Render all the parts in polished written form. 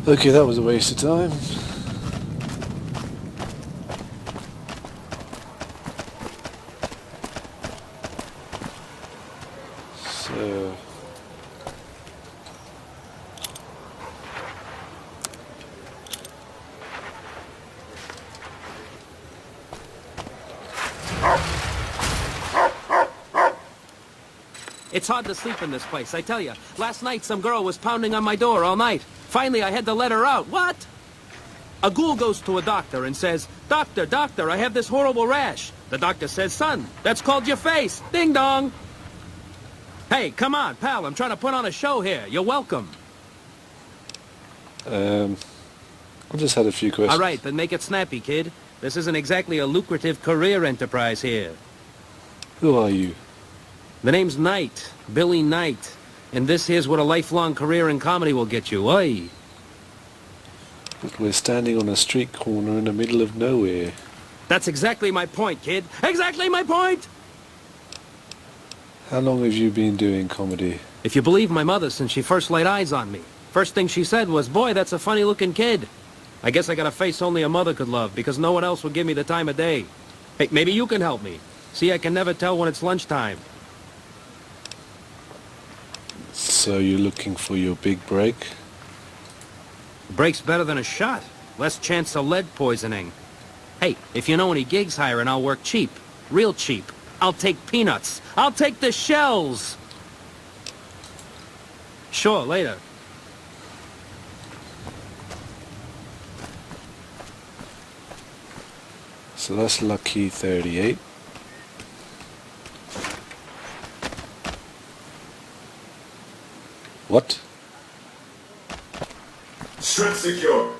Okay, that was a waste of time. So... It's hard to sleep in this place, I tell you. Last night, some girl was pounding on my door all night. Finally, I had to let her out. What? A ghoul goes to a doctor and says, "Doctor, doctor, I have this horrible rash." The doctor says, "Son, that's called your face." Ding dong. Hey, come on, pal. I'm trying to put on a show here. You're welcome. I just had a few questions. All right, then make it snappy, kid. This isn't exactly a lucrative career enterprise here. Who are you? The name's Knight, Billy Knight. And this here's what a lifelong career in comedy will get you. Oi! But we're standing on a street corner in the middle of nowhere. That's exactly my point, kid. Exactly my point! How long have you been doing comedy? If you believe my mother since she first laid eyes on me. First thing she said was, "Boy, that's a funny-looking kid." I guess I got a face only a mother could love, because no one else would give me the time of day. Hey, maybe you can help me. See, I can never tell when it's lunchtime. So you're looking for your big break? Break's better than a shot. Less chance of lead poisoning. Hey, if you know any gigs hiring, I'll work cheap. Real cheap. I'll take peanuts. I'll take the shells. Sure, later. So that's lucky 38. What? Strip secure.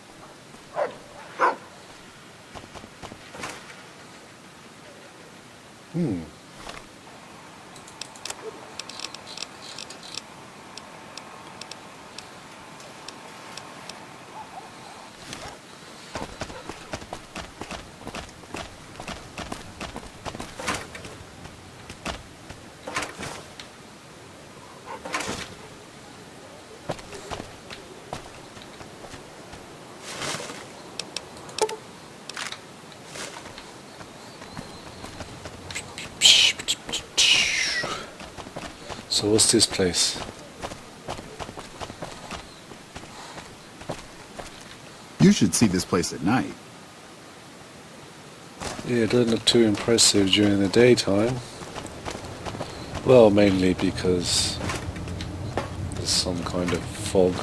So what's this place? You should see this place at night. Yeah, it doesn't look too impressive during the daytime. Well, mainly because there's some kind of fog.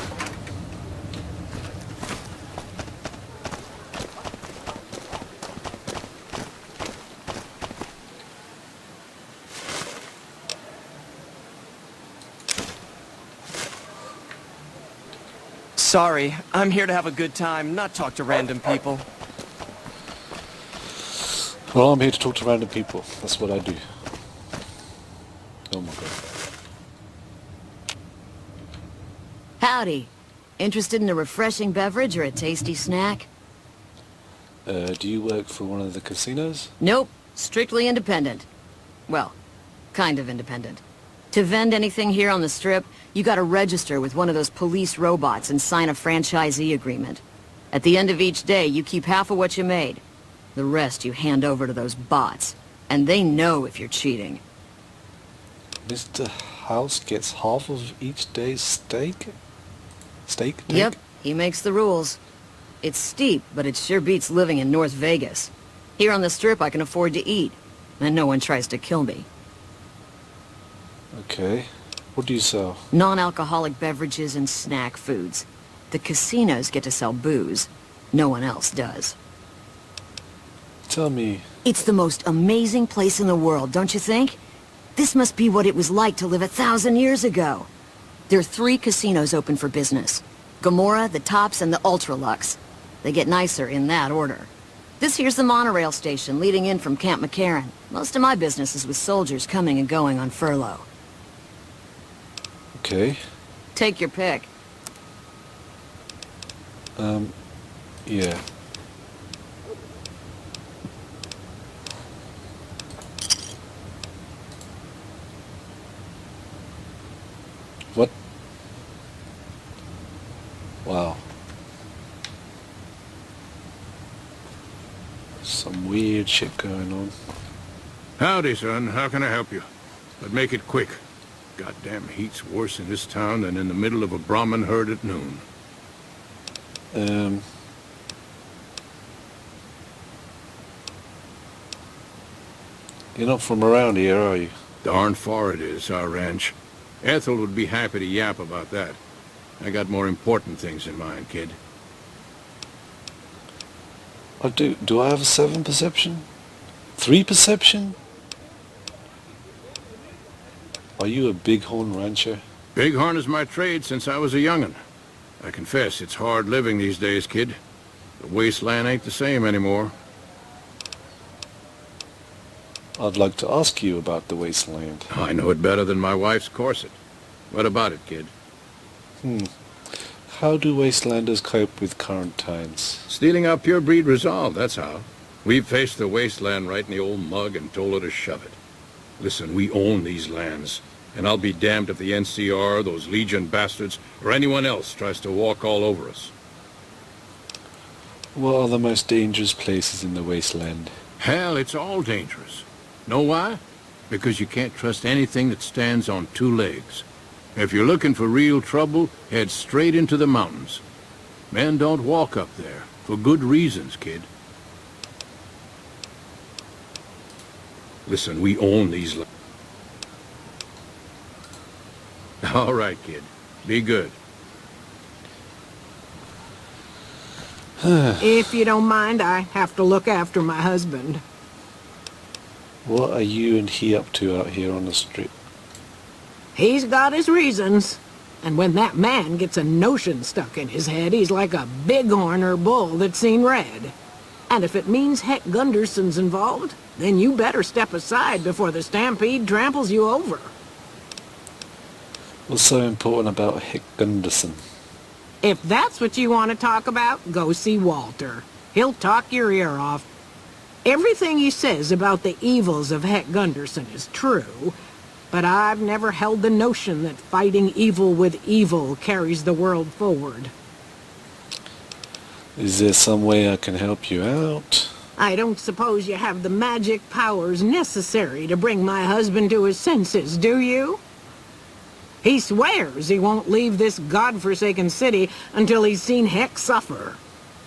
Sorry, I'm here to have a good time, not talk to random people. Well, I'm here to talk to random people. That's what I do. Oh my god. Howdy. Interested in a refreshing beverage or a tasty snack? Do you work for one of the casinos? Nope. Strictly independent. Well, kind of independent. To vend anything here on the Strip, you gotta register with one of those police robots and sign a franchisee agreement. At the end of each day, you keep half of what you made. The rest you hand over to those bots. And they know if you're cheating. Mr. House gets half of each day's steak? Steak? Yep, he makes the rules. It's steep, but it sure beats living in North Vegas. Here on the Strip, I can afford to eat, and no one tries to kill me. Okay. What do you sell? Non-alcoholic beverages and snack foods. The casinos get to sell booze. No one else does. Tell me... It's the most amazing place in the world, don't you think? This must be what it was like to live 1,000 years ago. There are 3 casinos open for business. Gomorrah, the Tops, and the Ultralux. They get nicer in that order. This here's the monorail station leading in from Camp McCarran. Most of my business is with soldiers coming and going on furlough. Okay. Take your pick. Yeah. What? Wow. Some weird shit going on. Howdy, son. How can I help you? But make it quick. Goddamn heat's worse in this town than in the middle of a Brahmin herd at noon. You're not from around here, are you? Darn far it is, our ranch. Ethel would be happy to yap about that. I got more important things in mind, kid. Do I have a 7 perception? 3 perception? Are you a bighorn rancher? Bighorn is my trade since I was a young'un. I confess, it's hard living these days, kid. The wasteland ain't the same anymore. I'd like to ask you about the wasteland. I know it better than my wife's corset. What about it, kid? How do wastelanders cope with current times? Stealing our pure breed resolve, that's how. We faced the wasteland right in the old mug and told her to shove it. Listen, we own these lands, and I'll be damned if the NCR, those Legion bastards, or anyone else tries to walk all over us. What are the most dangerous places in the wasteland? Hell, it's all dangerous. Know why? Because you can't trust anything that stands on 2 legs. If you're looking for real trouble, head straight into the mountains. Men don't walk up there, for good reasons, kid. Listen, we own these lands. All right, kid. Be good. If you don't mind, I have to look after my husband. What are you and he up to out here on the street? He's got his reasons. And when that man gets a notion stuck in his head, he's like a bighorn or bull that's seen red. And if it means Heck Gunderson's involved, then you better step aside before the stampede tramples you over. What's so important about Heck Gunderson? If that's what you want to talk about, go see Walter. He'll talk your ear off. Everything he says about the evils of Heck Gunderson is true, but I've never held the notion that fighting evil with evil carries the world forward. Is there some way I can help you out? I don't suppose you have the magic powers necessary to bring my husband to his senses, do you? He swears he won't leave this godforsaken city until he's seen Heck suffer.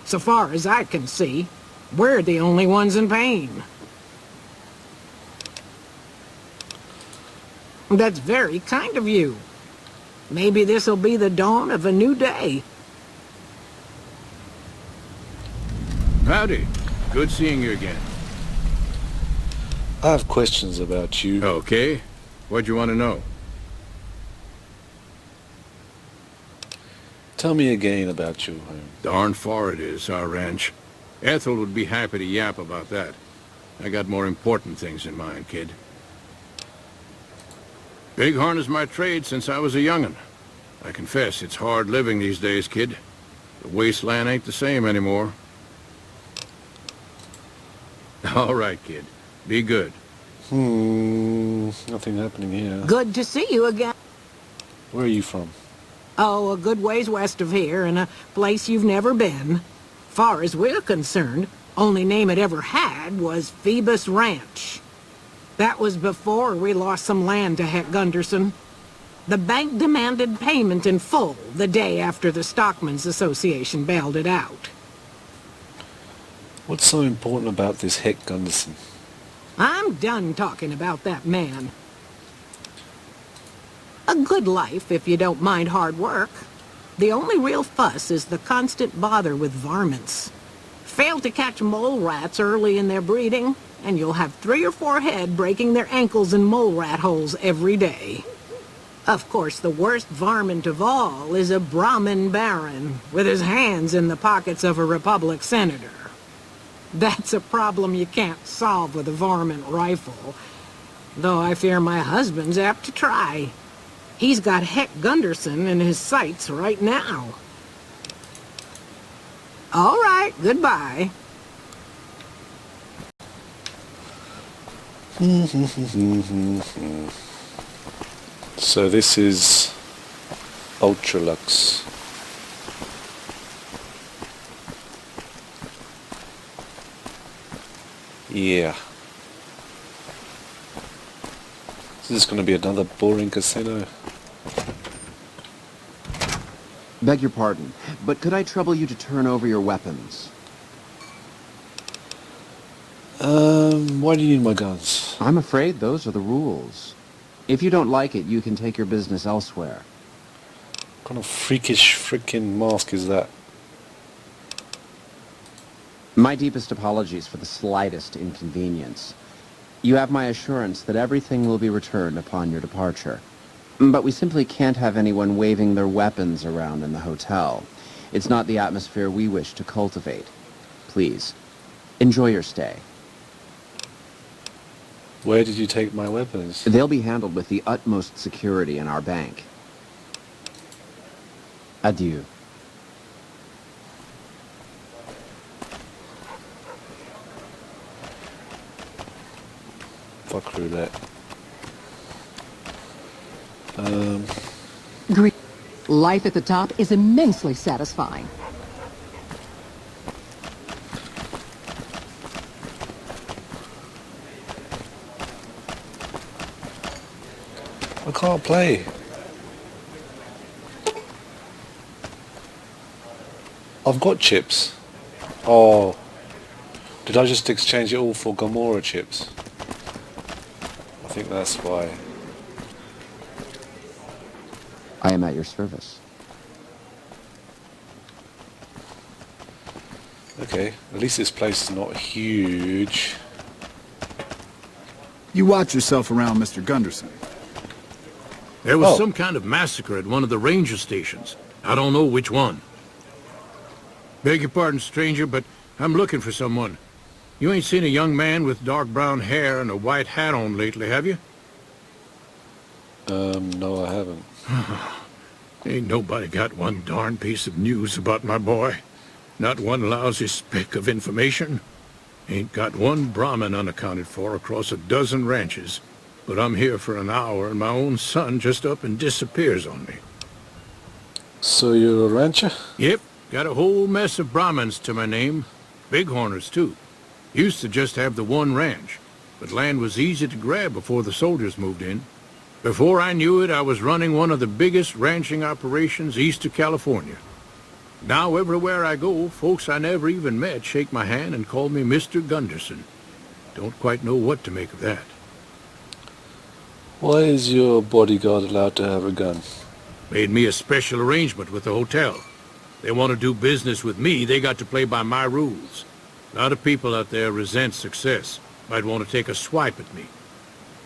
So far as I can see, we're the only ones in pain. That's very kind of you. Maybe this'll be the dawn of a new day. Howdy. Good seeing you again. I have questions about you. Okay. What'd you want to know? Tell me again about your home. Darn far it is, our ranch. Ethel would be happy to yap about that. I got more important things in mind, kid. Bighorn is my trade since I was a young'un. I confess, it's hard living these days, kid. The wasteland ain't the same anymore. All right, kid. Be good. Nothing happening here. Good to see you again. Where are you from? Oh, a good ways west of here, in a place you've never been. Far as we're concerned, only name it ever had was Phoebus Ranch. That was before we lost some land to Heck Gunderson. The bank demanded payment in full the day after the Stockmen's Association bailed it out. What's so important about this Heck Gunderson? I'm done talking about that man. A good life, if you don't mind hard work. The only real fuss is the constant bother with varmints. Fail to catch mole rats early in their breeding, and you'll have 3 or 4 head breaking their ankles in mole rat holes every day. Of course, the worst varmint of all is a Brahmin baron, with his hands in the pockets of a Republic senator. That's a problem you can't solve with a varmint rifle, though I fear my husband's apt to try. He's got Heck Gunderson in his sights right now. All right, goodbye. So this is Ultralux. Yeah. This is going to be another boring casino. Beg your pardon, but could I trouble you to turn over your weapons? Why do you need my guns? I'm afraid those are the rules. If you don't like it, you can take your business elsewhere. What kind of freakish freaking mask is that? My deepest apologies for the slightest inconvenience. You have my assurance that everything will be returned upon your departure. But we simply can't have anyone waving their weapons around in the hotel. It's not the atmosphere we wish to cultivate. Please, enjoy your stay. Where did you take my weapons? They'll be handled with the utmost security in our bank. Adieu. Fuck roulette. Life at the top is immensely satisfying. I can't play. I've got chips. Oh. Did I just exchange it all for Gamora chips? I think that's why. I am at your service. Okay, at least this place is not huge. You watch yourself around, Mr. Gunderson. There was Oh. some kind of massacre at one of the ranger stations. I don't know which one. Beg your pardon, stranger, but I'm looking for someone. You ain't seen a young man with dark brown hair and a white hat on lately, have you? No, I haven't. Ain't nobody got one darn piece of news about my boy. Not one lousy speck of information. Ain't got one Brahmin unaccounted for across a dozen ranches. But I'm here for an hour and my own son just up and disappears on me. So you're a rancher? Yep, got a whole mess of Brahmins to my name. Bighorners, too. Used to just have the one ranch, but land was easy to grab before the soldiers moved in. Before I knew it, I was running one of the biggest ranching operations east of California. Now everywhere I go, folks I never even met shake my hand and call me Mr. Gunderson. Don't quite know what to make of that. Why is your bodyguard allowed to have a gun? Made me a special arrangement with the hotel. They want to do business with me, they got to play by my rules. A lot of people out there resent success. Might want to take a swipe at me.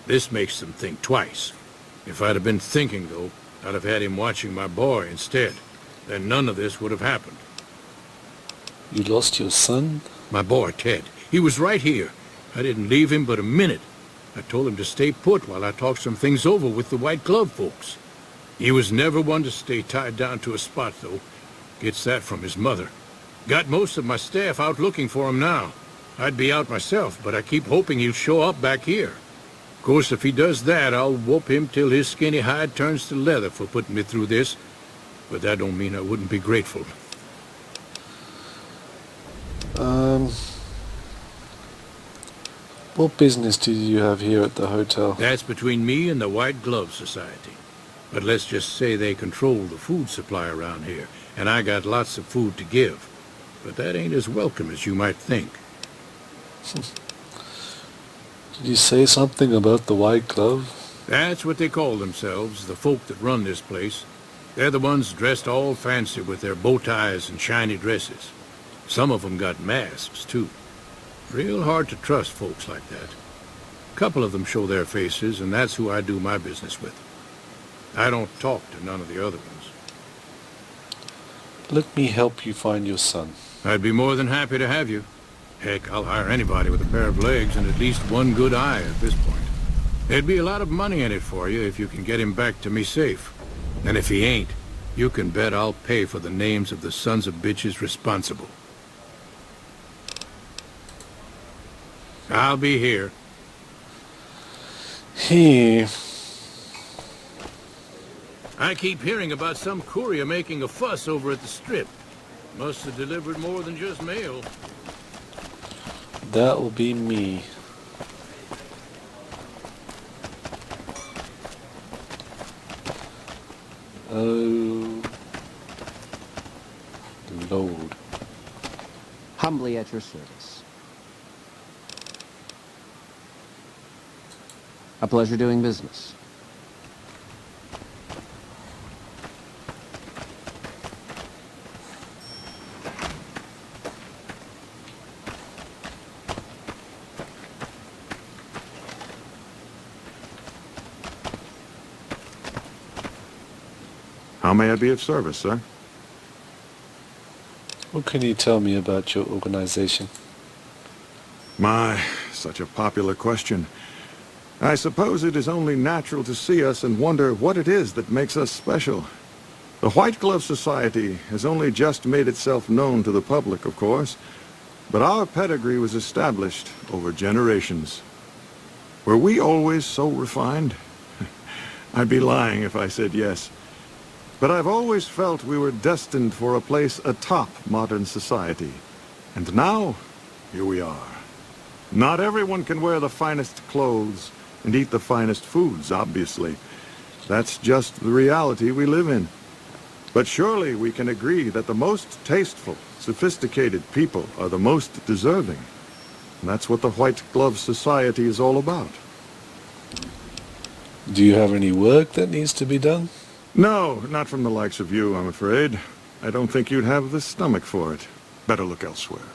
This makes them think twice. If I'd have been thinking, though, I'd have had him watching my boy instead. Then none of this would have happened. You lost your son? My boy, Ted. He was right here. I didn't leave him but a minute. I told him to stay put while I talked some things over with the White Glove folks. He was never one to stay tied down to a spot, though. Gets that from his mother. Got most of my staff out looking for him now. I'd be out myself, but I keep hoping he'll show up back here. Of course, if he does that, I'll whoop him till his skinny hide turns to leather for putting me through this. But that don't mean I wouldn't be grateful. What business do you have here at the hotel? That's between me and the White Glove Society. But let's just say they control the food supply around here, and I got lots of food to give. But that ain't as welcome as you might think. Did you say something about the White Glove? That's what they call themselves, the folk that run this place. They're the ones dressed all fancy with their bow ties and shiny dresses. Some of them got masks, too. Real hard to trust folks like that. A couple of them show their faces, and that's who I do my business with. I don't talk to none of the other ones. Let me help you find your son. I'd be more than happy to have you. Heck, I'll hire anybody with a pair of legs and at least one good eye at this point. There'd be a lot of money in it for you if you can get him back to me safe. And if he ain't, you can bet I'll pay for the names of the sons of bitches responsible. I'll be here. Here. I keep hearing about some courier making a fuss over at the Strip. Must have delivered more than just mail. That will be me. Oh, Lord. Humbly at your service. A pleasure doing business. How may I be of service, sir? What can you tell me about your organization? My, such a popular question. I suppose it is only natural to see us and wonder what it is that makes us special. The White Glove Society has only just made itself known to the public, of course, but our pedigree was established over generations. Were we always so refined? I'd be lying if I said yes. But I've always felt we were destined for a place atop modern society. And now, here we are. Not everyone can wear the finest clothes and eat the finest foods, obviously. That's just the reality we live in. But surely we can agree that the most tasteful, sophisticated people are the most deserving. And that's what the White Glove Society is all about. Do you have any work that needs to be done? No, not from the likes of you, I'm afraid. I don't think you'd have the stomach for it. Better look elsewhere.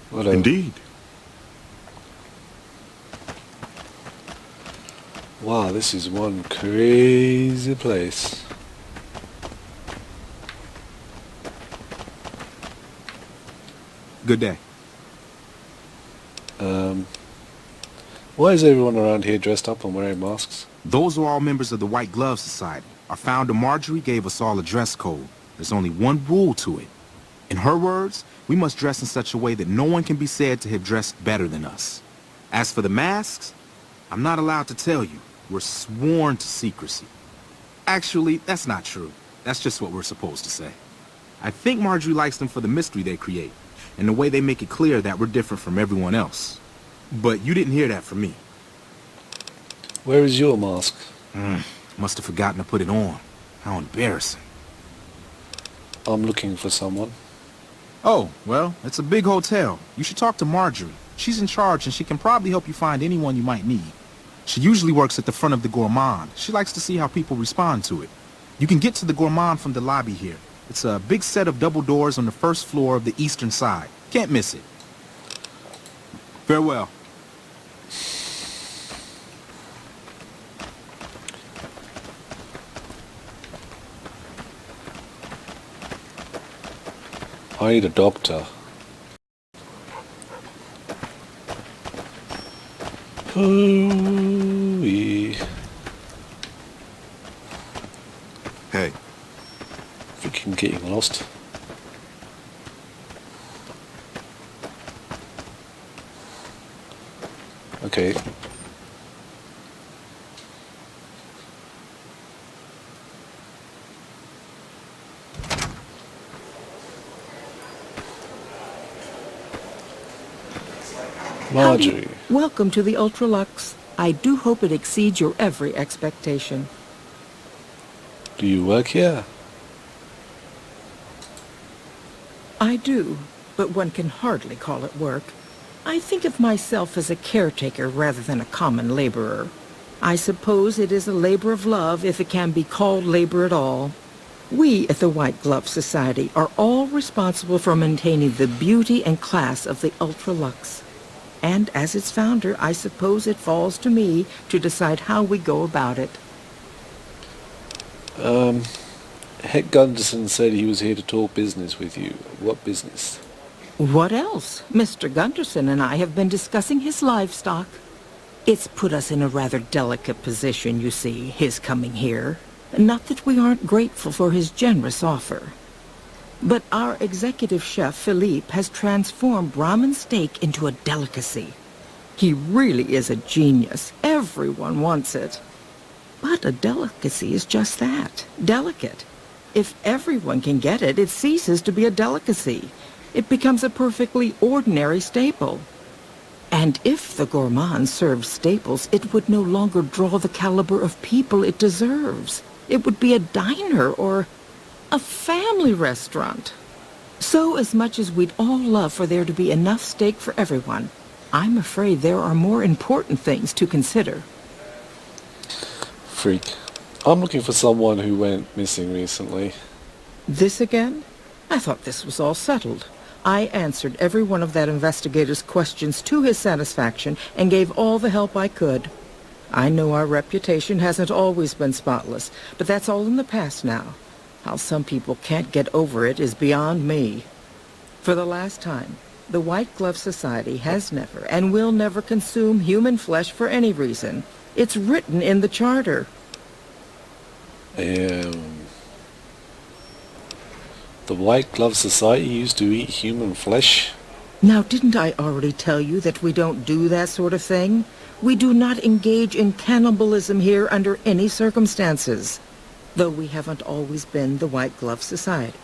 Whatever. Indeed. Wow, this is one crazy place. Good day. Why is everyone around here dressed up and wearing masks? Those are all members of the White Glove Society. Our founder, Marjorie, gave us all a dress code. There's only one rule to it. In her words, we must dress in such a way that no one can be said to have dressed better than us. As for the masks, I'm not allowed to tell you. We're sworn to secrecy. Actually, that's not true. That's just what we're supposed to say. I think Marjorie likes them for the mystery they create, and the way they make it clear that we're different from everyone else. But you didn't hear that from me. Where is your mask? Must have forgotten to put it on. How embarrassing. I'm looking for someone. Oh, well, it's a big hotel. You should talk to Marjorie. She's in charge and she can probably help you find anyone you might need. She usually works at the front of the Gourmand. She likes to see how people respond to it. You can get to the Gourmand from the lobby here. It's a big set of double doors on the first floor of the eastern side. Can't miss it. Farewell. I need a doctor. Hooey. Hey. Freaking getting lost. Okay. Marjorie. Welcome to the Ultralux. I do hope it exceeds your every expectation. Do you work here? I do, but one can hardly call it work. I think of myself as a caretaker rather than a common laborer. I suppose it is a labor of love if it can be called labor at all. We at the White Glove Society are all responsible for maintaining the beauty and class of the Ultralux. And as its founder, I suppose it falls to me to decide how we go about it. Heck Gunderson said he was here to talk business with you. What business? What else? Mr. Gunderson and I have been discussing his livestock. It's put us in a rather delicate position, you see, his coming here. Not that we aren't grateful for his generous offer. But our executive chef, Philippe, has transformed Brahmin steak into a delicacy. He really is a genius. Everyone wants it. But a delicacy is just that, delicate. If everyone can get it, it ceases to be a delicacy. it becomes a perfectly ordinary staple. And if the gourmand served staples, it would no longer draw the caliber of people it deserves. It would be a diner or a family restaurant. So as much as we'd all love for there to be enough steak for everyone, I'm afraid there are more important things to consider. Freak. I'm looking for someone who went missing recently. This again? I thought this was all settled. I answered every one of that investigator's questions to his satisfaction and gave all the help I could. I know our reputation hasn't always been spotless, but that's all in the past now. How some people can't get over it is beyond me. For the last time, the White Glove Society has never and will never consume human flesh for any reason. It's written in the charter. The White Glove Society used to eat human flesh? Now, didn't I already tell you that we don't do that sort of thing? We do not engage in cannibalism here under any circumstances. Though we haven't always been the White Glove Society.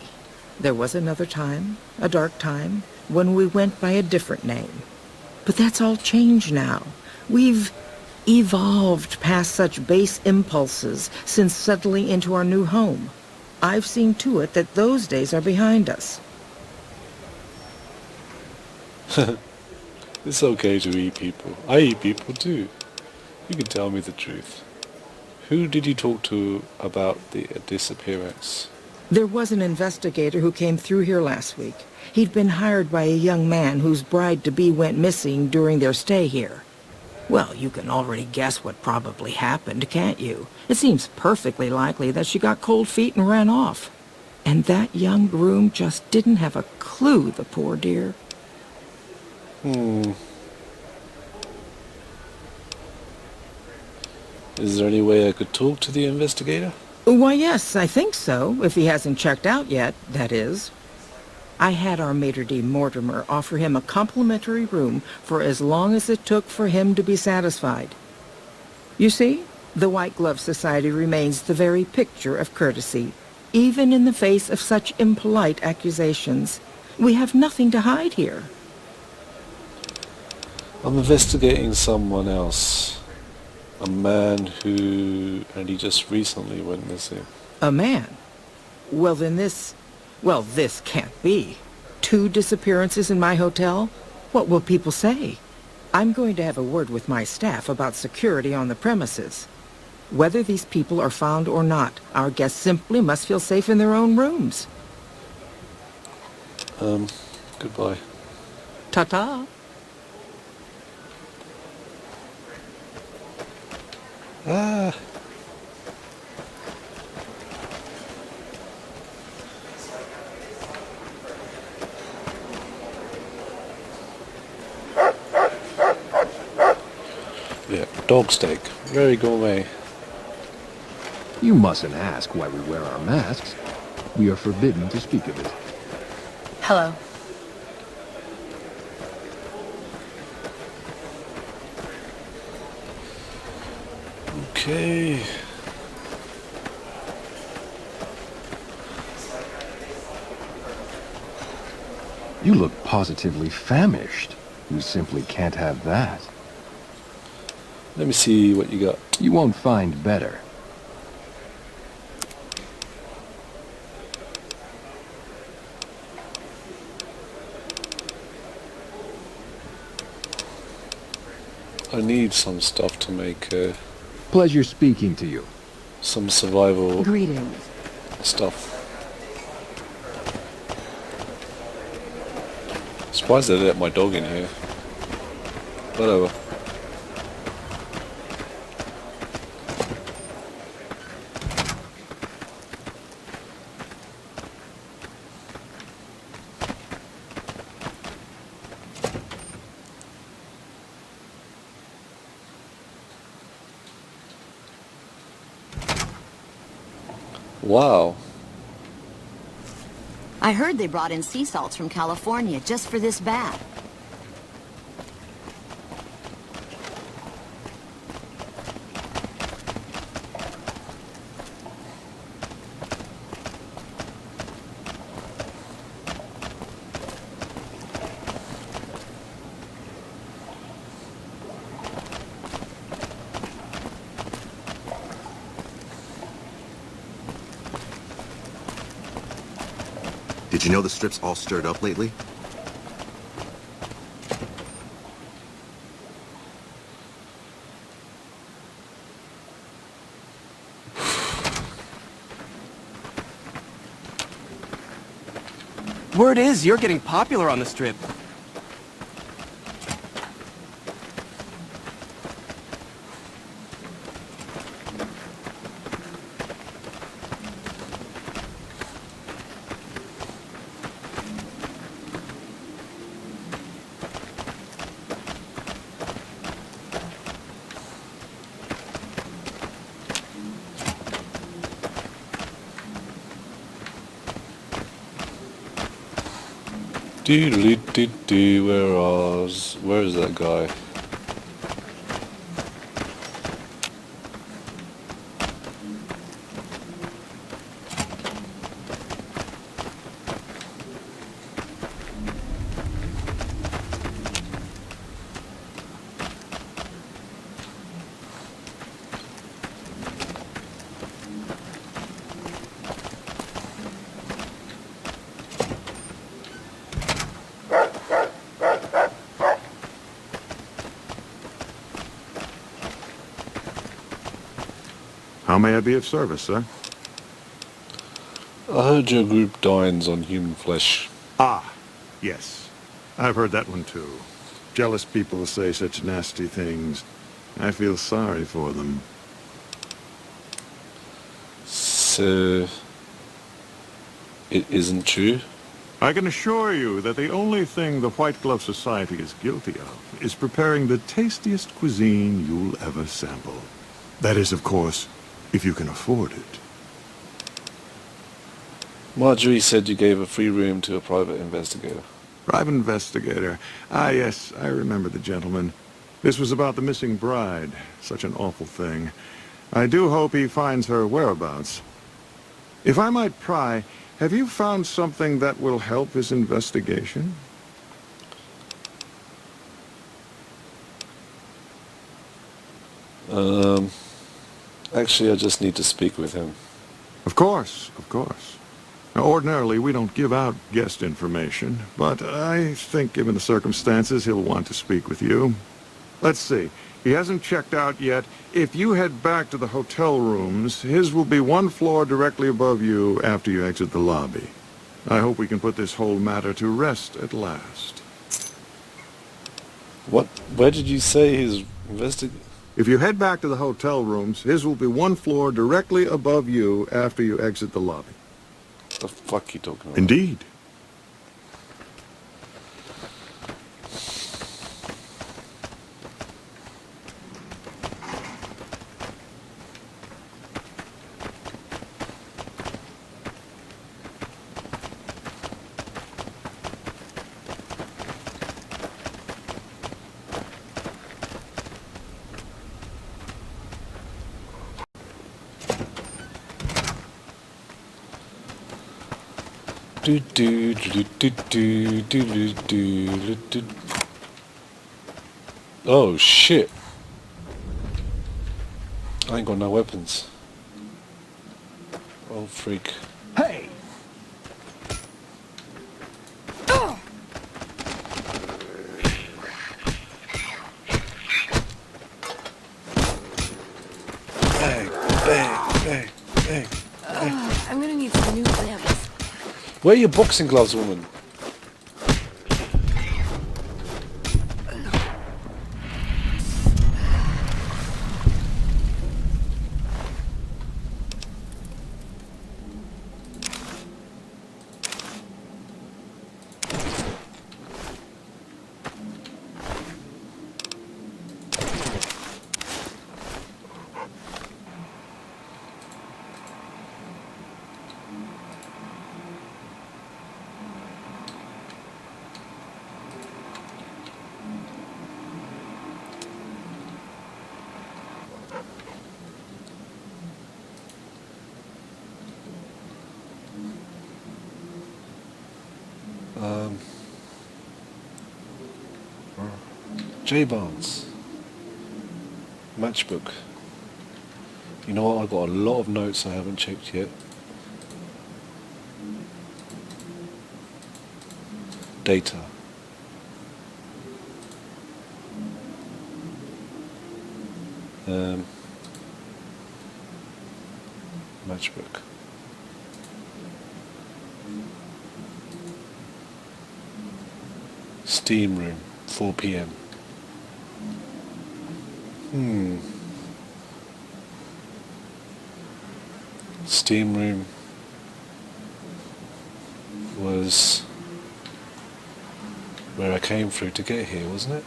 There was another time, a dark time, when we went by a different name. But that's all changed now. We've evolved past such base impulses since settling into our new home. I've seen to it that those days are behind us. It's okay to eat people. I eat people too. You can tell me the truth. Who did you talk to about the disappearance? There was an investigator who came through here last week. He'd been hired by a young man whose bride-to-be went missing during their stay here. Well, you can already guess what probably happened, can't you? It seems perfectly likely that she got cold feet and ran off. And that young groom just didn't have a clue, the poor dear. Is there any way I could talk to the investigator? Why, yes, I think so, if he hasn't checked out yet, that is. I had our maitre d' Mortimer offer him a complimentary room for as long as it took for him to be satisfied. You see, the White Glove Society remains the very picture of courtesy, even in the face of such impolite accusations. We have nothing to hide here. I'm investigating someone else. A man who... and he just recently went missing. A man? Well, then this can't be. 2 disappearances in my hotel? What will people say? I'm going to have a word with my staff about security on the premises. Whether these people are found or not, our guests simply must feel safe in their own rooms. Goodbye. Ta-ta. Ah. Yeah, dog steak. Very gourmet. You mustn't ask why we wear our masks. We are forbidden to speak of it. Hello. Okay. You look positively famished. You simply can't have that. Let me see what you got. You won't find better. I need some stuff to make Pleasure speaking to you. some survival Greetings. stuff. Surprised they let my dog in here. Whatever. Wow. I heard they brought in sea salts from California just for this bath. Did you know the strip's all stirred up lately? Word is you're getting popular on the strip. Doo-doo-doo-doo, where is that guy? How may I be of service, sir? I heard your group dines on human flesh. Ah, yes. I've heard that one too. Jealous people say such nasty things. I feel sorry for them. So, it isn't true? I can assure you that the only thing the White Glove Society is guilty of is preparing the tastiest cuisine you'll ever sample. That is, of course, if you can afford it. Marjorie said you gave a free room to a private investigator. Private investigator. Ah, yes, I remember the gentleman. This was about the missing bride. Such an awful thing. I do hope he finds her whereabouts. If I might pry, have you found something that will help his investigation? Actually, I just need to speak with him. Of course, of course. Now, ordinarily, we don't give out guest information, but I think given the circumstances, he'll want to speak with you. Let's see. He hasn't checked out yet. If you head back to the hotel rooms, his will be one floor directly above you after you exit the lobby. I hope we can put this whole matter to rest at last. What? Where did you say his If you head back to the hotel rooms, his will be one floor directly above you after you exit the lobby. What the fuck are you talking about? Indeed. Do do do do do do do do. Oh shit! I ain't got no weapons. Oh freak! Hey! Bang! Bang! Bang! Bang! I'm gonna need some new limbs. Where are your boxing gloves, woman? J Barnes. Matchbook. You know what? I've got a lot of notes I haven't checked yet. Data. Matchbook. Steam room, 4 p.m. Steam room was where I came through to get here, wasn't it?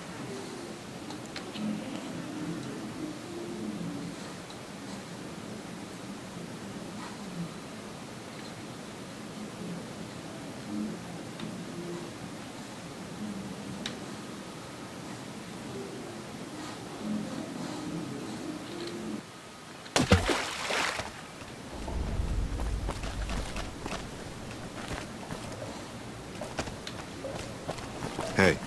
Hey.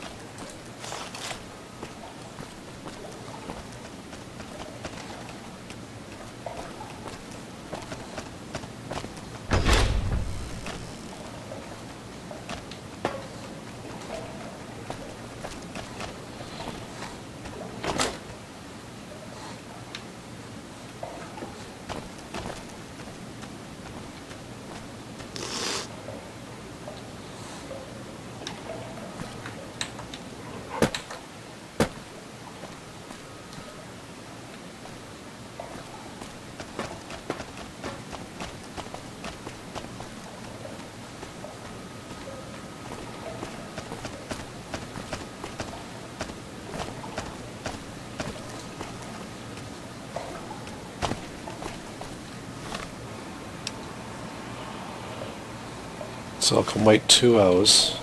So I can wait 2 hours.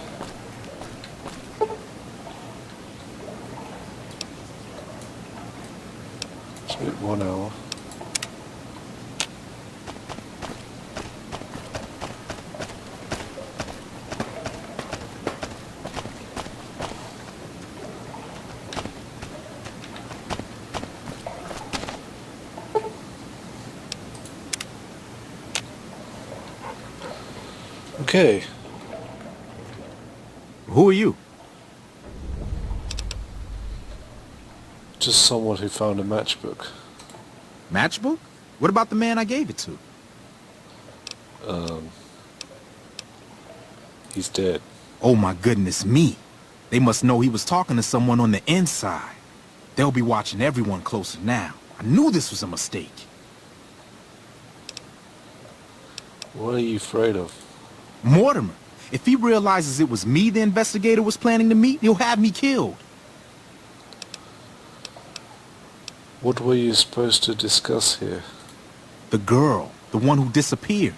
Let's wait 1 hour. Okay. Who are you? Just someone who found a matchbook. Matchbook? What about the man I gave it to? He's dead. Oh my goodness me. They must know he was talking to someone on the inside. They'll be watching everyone closer now. I knew this was a mistake. What are you afraid of? Mortimer. If he realizes it was me the investigator was planning to meet, he'll have me killed. What were you supposed to discuss here? The girl, the one who disappeared.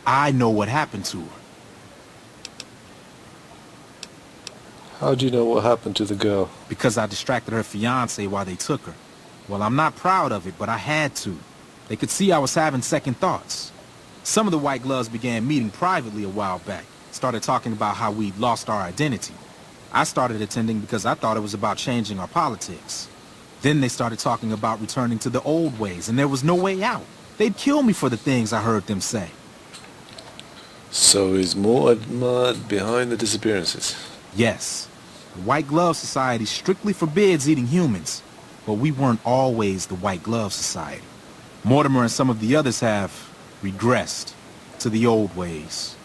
I know what happened to her. How do you know what happened to the girl? Because I distracted her fiancé while they took her. Well, I'm not proud of it, but I had to. They could see I was having second thoughts. Some of the White Gloves began meeting privately a while back. Started talking about how we'd lost our identity. I started attending because I thought it was about changing our politics. Then they started talking about returning to the old ways, and there was no way out. They'd kill me for the things I heard them say. So is more mud behind the disappearances? Yes. The White Glove Society strictly forbids eating humans, but we weren't always the White Glove Society. Mortimer and some of the others have regressed to the old ways.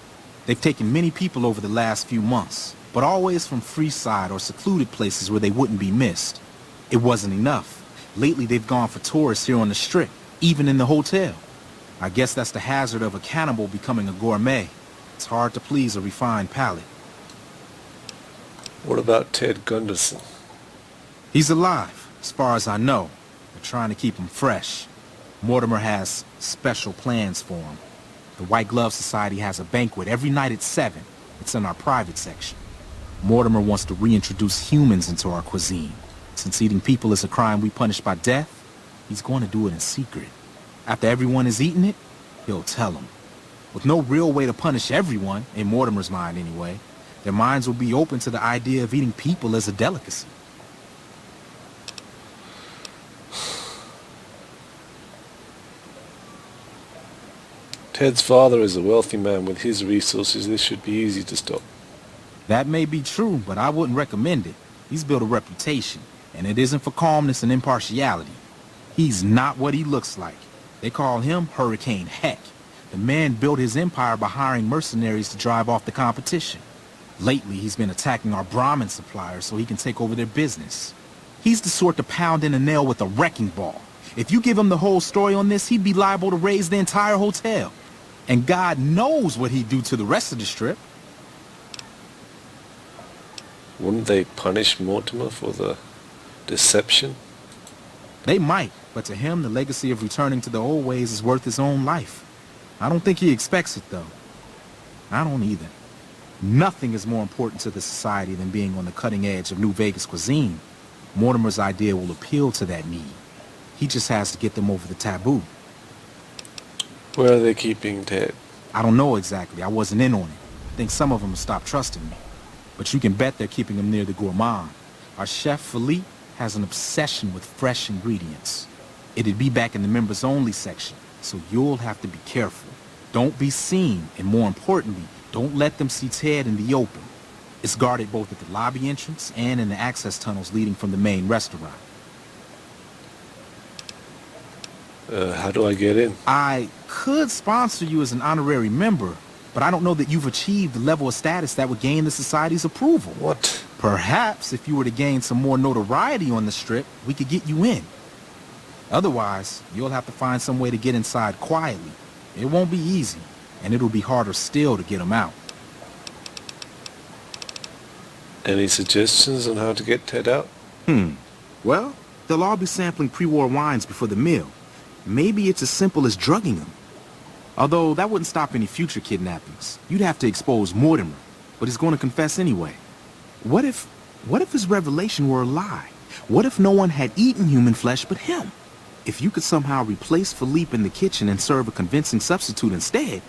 They've taken many people over the last few months, but always from Freeside or secluded places where they wouldn't be missed. It wasn't enough. Lately they've gone for tourists here on the Strip, even in the hotel. I guess that's the hazard of a cannibal becoming a gourmet. It's hard to please a refined palate. What about Ted Gunderson? He's alive, as far as I know. They're trying to keep him fresh. Mortimer has special plans for him. The White Glove Society has a banquet every night at 7. It's in our private section. Mortimer wants to reintroduce humans into our cuisine. Since eating people is a crime we punish by death, he's going to do it in secret. After everyone has eaten it, he'll tell them. With no real way to punish everyone, in Mortimer's mind anyway, their minds will be open to the idea of eating people as a delicacy. Ted's father is a wealthy man. With his resources, this should be easy to stop. That may be true, but I wouldn't recommend it. He's built a reputation, and it isn't for calmness and impartiality. He's not what he looks like. They call him Hurricane Heck. The man built his empire by hiring mercenaries to drive off the competition. Lately, he's been attacking our Brahmin suppliers so he can take over their business. He's the sort to pound in a nail with a wrecking ball. If you give him the whole story on this, he'd be liable to raise the entire hotel. And God knows what he'd do to the rest of the strip. Wouldn't they punish Mortimer for the deception? They might, but to him, the legacy of returning to the old ways is worth his own life. I don't think he expects it, though. I don't either. Nothing is more important to the society than being on the cutting edge of New Vegas cuisine. Mortimer's idea will appeal to that need. He just has to get them over the taboo. Where are they keeping Ted? I don't know exactly. I wasn't in on it. I think some of them have stopped trusting me. But you can bet they're keeping him near the gourmand. Our chef, Philippe, has an obsession with fresh ingredients. It'd be back in the members-only section, so you'll have to be careful. Don't be seen, and more importantly, don't let them see Ted in the open. It's guarded both at the lobby entrance and in the access tunnels leading from the main restaurant. How do I get in? I could sponsor you as an honorary member, but I don't know that you've achieved the level of status that would gain the society's approval. What? Perhaps if you were to gain some more notoriety on the strip, we could get you in. Otherwise, you'll have to find some way to get inside quietly. It won't be easy, and it'll be harder still to get them out. Any suggestions on how to get Ted out? Well, they'll all be sampling pre-war wines before the meal. Maybe it's as simple as drugging them. Although that wouldn't stop any future kidnappings. You'd have to expose Mortimer, but he's going to confess anyway. What if his revelation were a lie? What if no one had eaten human flesh but him? If you could somehow replace Philippe in the kitchen and serve a convincing substitute instead,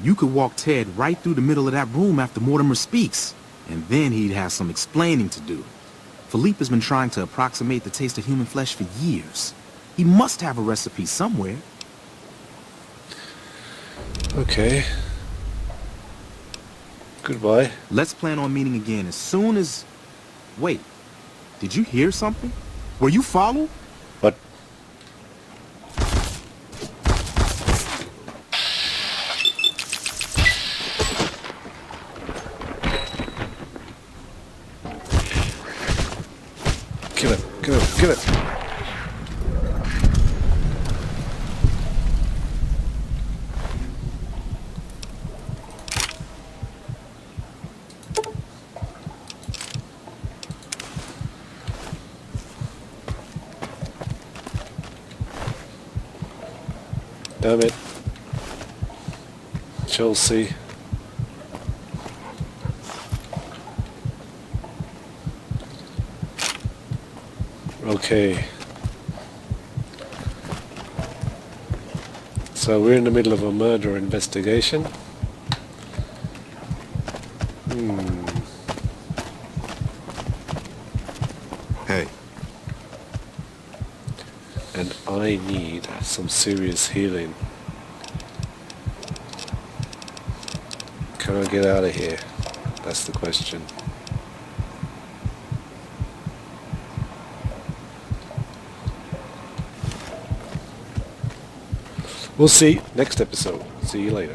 you could walk Ted right through the middle of that room after Mortimer speaks, and then he'd have some explaining to do. Philippe has been trying to approximate the taste of human flesh for years. He must have a recipe somewhere. Okay. Goodbye. Let's plan on meeting again as soon as... Wait, did you hear something? Were you followed? What? Kill it, kill it, kill it. Damn it. Chelsea. Okay. So we're in the middle of a murder investigation. Hey. And I need some serious healing. Can I get out of here? That's the question. We'll see next episode. See you later.